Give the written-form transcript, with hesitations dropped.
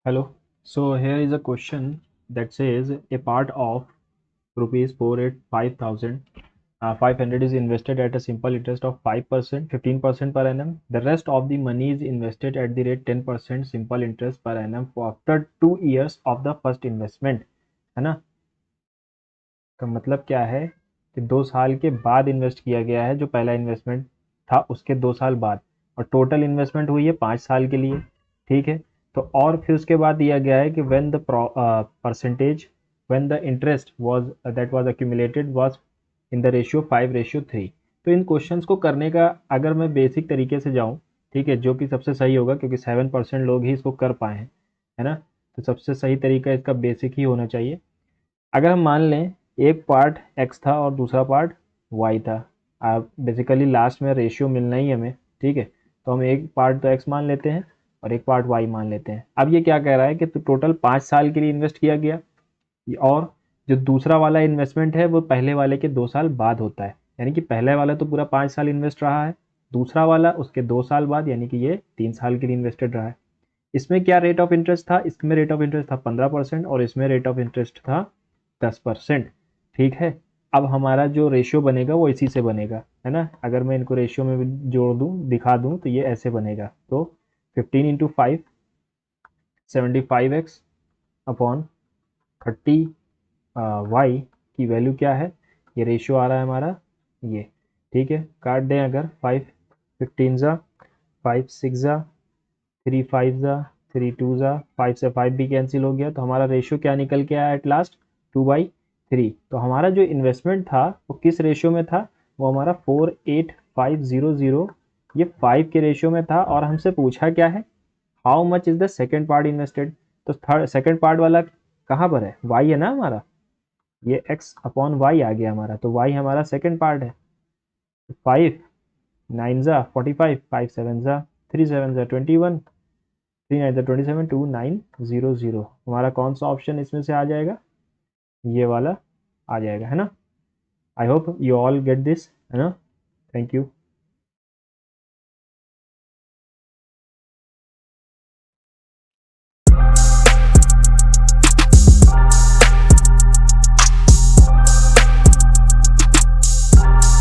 Hello. So here is a question that says a part of rupees 485,000 500 is invested at a simple interest of 5%, 15% per annum. The rest of the money is invested at the rate 10% simple interest per annum for after 2 years of the first investment. है ना? का मतलब क्या है कि 2 साल के बाद इन्वेस्ट किया गया है जो पहला इन्वेस्टमेंट था उसके 2 साल बाद, और टोटल इन्वेस्टमेंट हुई है 5 साल के लिए। ठीक है, तो और फिर उसके बाद दिया गया है कि when the percentage when the interest was that was accumulated was in the ratio 5:3। तो इन क्वेश्चंस को करने का अगर मैं बेसिक तरीके से जाऊं, ठीक है, जो कि सबसे सही होगा क्योंकि 7% लोग ही इसको कर पाए हैं, है ना, तो सबसे सही तरीका इसका बेसिक ही होना चाहिए। अगर हम मान लें एक पार्ट एक्स था और दूसरा पार्ट वाई था, अब बेसिकली लास्ट में रेशियो मिलना ही हमें, ठीक है, तो हम एक पार्ट तो एक्स मान लेते हैं और एक पार्ट वाई मान लेते हैं। अब ये क्या कह रहा है कि तो टोटल 5 साल के लिए इन्वेस्ट किया गया, और जो दूसरा वाला इन्वेस्टमेंट है वो पहले वाले के 2 साल बाद होता है, यानी कि पहले वाला तो पूरा 5 साल इन्वेस्ट रहा है, दूसरा वाला उसके 2 साल बाद यानी कि ये 3 साल के लिए इन्वेस्टेड रहा है। इसमें क्या रेट ऑफ इंटरेस्ट था? इसमें रेट ऑफ इंटरेस्ट था 15% और इसमें रेट ऑफ इंटरेस्ट था 10%। ठीक है, अब हमारा जो रेशियो बनेगा वो इसी से बनेगा, है ना। अगर मैं इनको रेशियो में भी जोड़ दूं, दिखा दूं, तो ये ऐसे बनेगा। तो 15 × 5 75x अपॉन 30 वाई की वैल्यू क्या है, ये रेशियो आ रहा है हमारा ये। ठीक है, काट दें अगर 5 15 5 6 3 5 3 2 5 से 5 भी कैंसिल हो गया, तो हमारा रेशियो क्या निकल के आया एट लास्ट? 2/3। तो हमारा जो इन्वेस्टमेंट था वो किस रेशियो में था? वो हमारा 48500 ये 5 के रेशियो में था, और हमसे पूछा क्या है? How much is the second part invested. तो थर्ड सेकेंड पार्ट वाला कहाँ पर है? वाई है ना हमारा, ये एक्स अपॉन वाई आ गया हमारा, तो वाई हमारा सेकेंड पार्ट है। 5 9 ज़ा 45, 5 7 ज़ा 3 7 ज़ा 21, 3 9 ज़ा 27, 2900। हमारा कौन सा ऑप्शन इसमें से आ जाएगा? ये वाला आ जाएगा, है ना। I hope you all get this, है ना। Thank you.